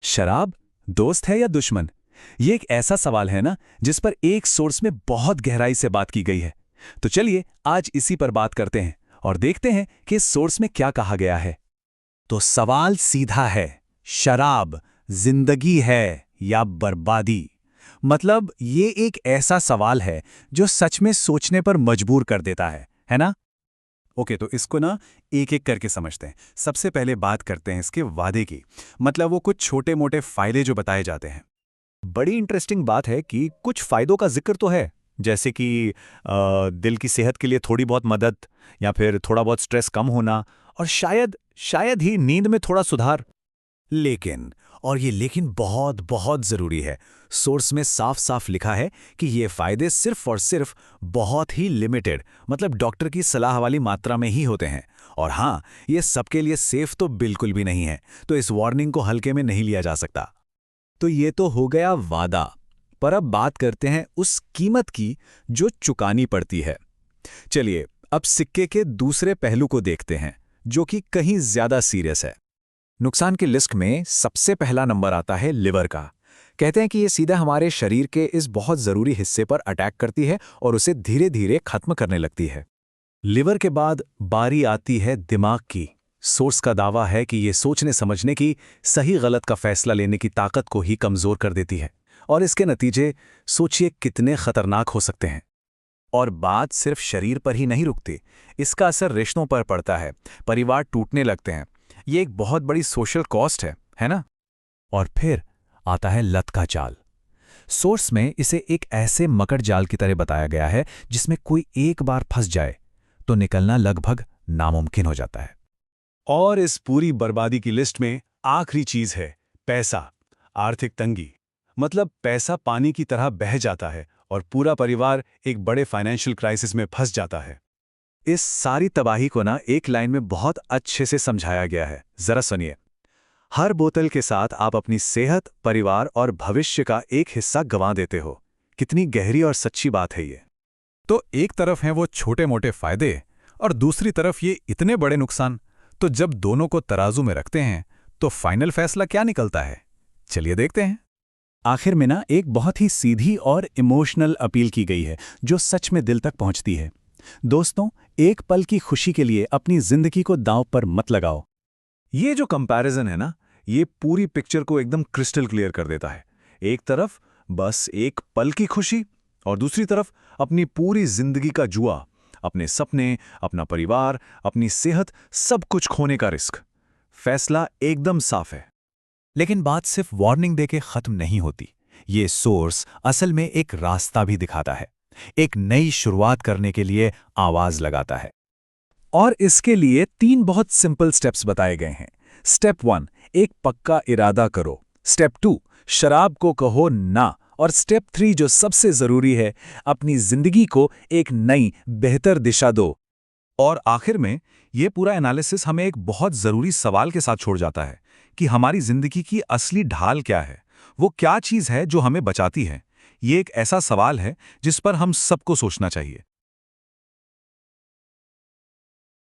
शराब दोस्त है या दुश्मन? ये एक ऐसा सवाल है ना जिस पर एक सोर्स में बहुत गहराई से बात की गई है। तो चलिए आज इसी पर बात करते हैं और देखते हैं कि इस सोर्स में क्या कहा गया है। तो सवाल सीधा है, शराब जिंदगी है या बर्बादी? मतलब ये एक ऐसा सवाल है जो सच में सोचने पर मजबूर कर देता है ना? ओके, तो इसको ना एक एक करके समझते हैं। सबसे पहले बात करते हैं इसके वादे की। मतलब वो कुछ छोटे मोटे फायदे जो बताए जाते हैं। बड़ी इंटरेस्टिंग बात है कि कुछ फायदों का जिक्र तो है, जैसे कि दिल की सेहत के लिए थोड़ी बहुत मदद, या फिर थोड़ा बहुत स्ट्रेस कम होना, और शायद शायद ही नींद में थोड़ा सुधार। लेकिन, और ये लेकिन बहुत बहुत जरूरी है, सोर्स में साफ साफ लिखा है कि ये फायदे सिर्फ और सिर्फ बहुत ही लिमिटेड, मतलब डॉक्टर की सलाह वाली मात्रा में ही होते हैं। और हाँ, ये सबके लिए सेफ तो बिल्कुल भी नहीं है, तो इस वार्निंग को हल्के में नहीं लिया जा सकता। तो ये तो हो गया वादा, पर अब बात करते हैं उस कीमत की जो चुकानी पड़ती है। चलिए अब सिक्के के दूसरे पहलू को देखते हैं, जो कि कहीं ज्यादा सीरियस है। नुकसान की लिस्ट में सबसे पहला नंबर आता है लिवर का। कहते हैं कि ये सीधा हमारे शरीर के इस बहुत जरूरी हिस्से पर अटैक करती है और उसे धीरे धीरे खत्म करने लगती है। लिवर के बाद बारी आती है दिमाग की। सोर्स का दावा है कि ये सोचने समझने की, सही गलत का फैसला लेने की ताकत को ही कमजोर कर देती है, और इसके नतीजे सोचिए कितने खतरनाक हो सकते हैं। और बात सिर्फ शरीर पर ही नहीं रुकती, इसका असर रिश्तों पर पड़ता है। परिवार टूटने लगते हैं। ये एक बहुत बड़ी सोशल कॉस्ट है ना? और फिर आता है लत का जाल। सोर्स में इसे एक ऐसे मकड़ जाल की तरह बताया गया है जिसमें कोई एक बार फंस जाए तो निकलना लगभग नामुमकिन हो जाता है। और इस पूरी बर्बादी की लिस्ट में आखिरी चीज है पैसा, आर्थिक तंगी। मतलब पैसा पानी की तरह बह जाता है और पूरा परिवार एक बड़े फाइनेंशियल क्राइसिस में फंस जाता है। इस सारी तबाही को ना एक लाइन में बहुत अच्छे से समझाया गया है, जरा सुनिए। हर बोतल के साथ आप अपनी सेहत, परिवार और भविष्य का एक हिस्सा गंवा देते हो। कितनी गहरी और सच्ची बात है ये। तो एक तरफ हैं वो छोटे मोटे फायदे, और दूसरी तरफ ये इतने बड़े नुकसान। तो जब दोनों को तराजू में रखते हैं तो फाइनल फैसला क्या निकलता है? चलिए देखते हैं। आखिर में ना एक बहुत ही सीधी और इमोशनल अपील की गई है जो सच में दिल तक पहुंचती है। दोस्तों, एक पल की खुशी के लिए अपनी जिंदगी को दांव पर मत लगाओ। ये जो कंपैरिजन है ना, ये पूरी पिक्चर को एकदम क्रिस्टल क्लियर कर देता है। एक तरफ बस एक पल की खुशी, और दूसरी तरफ अपनी पूरी जिंदगी का जुआ, अपने सपने, अपना परिवार, अपनी सेहत, सब कुछ खोने का रिस्क। फैसला एकदम साफ है। लेकिन बात सिर्फ वार्निंग देके खत्म नहीं होती। ये सोर्स असल में एक रास्ता भी दिखाता है, एक नई शुरुआत करने के लिए आवाज लगाता है। और इसके लिए 3 बहुत सिंपल स्टेप्स बताए गए हैं। स्टेप 1, एक पक्का इरादा करो। स्टेप 2, शराब को कहो ना। और स्टेप 3 जो सबसे जरूरी है, अपनी जिंदगी को एक नई बेहतर दिशा दो। और आखिर में ये पूरा एनालिसिस हमें एक बहुत जरूरी सवाल के साथ छोड़ जाता है कि हमारी जिंदगी की असली ढाल क्या है, वो क्या चीज है जो हमें बचाती है। ये एक ऐसा सवाल है जिस पर हम सबको सोचना चाहिए।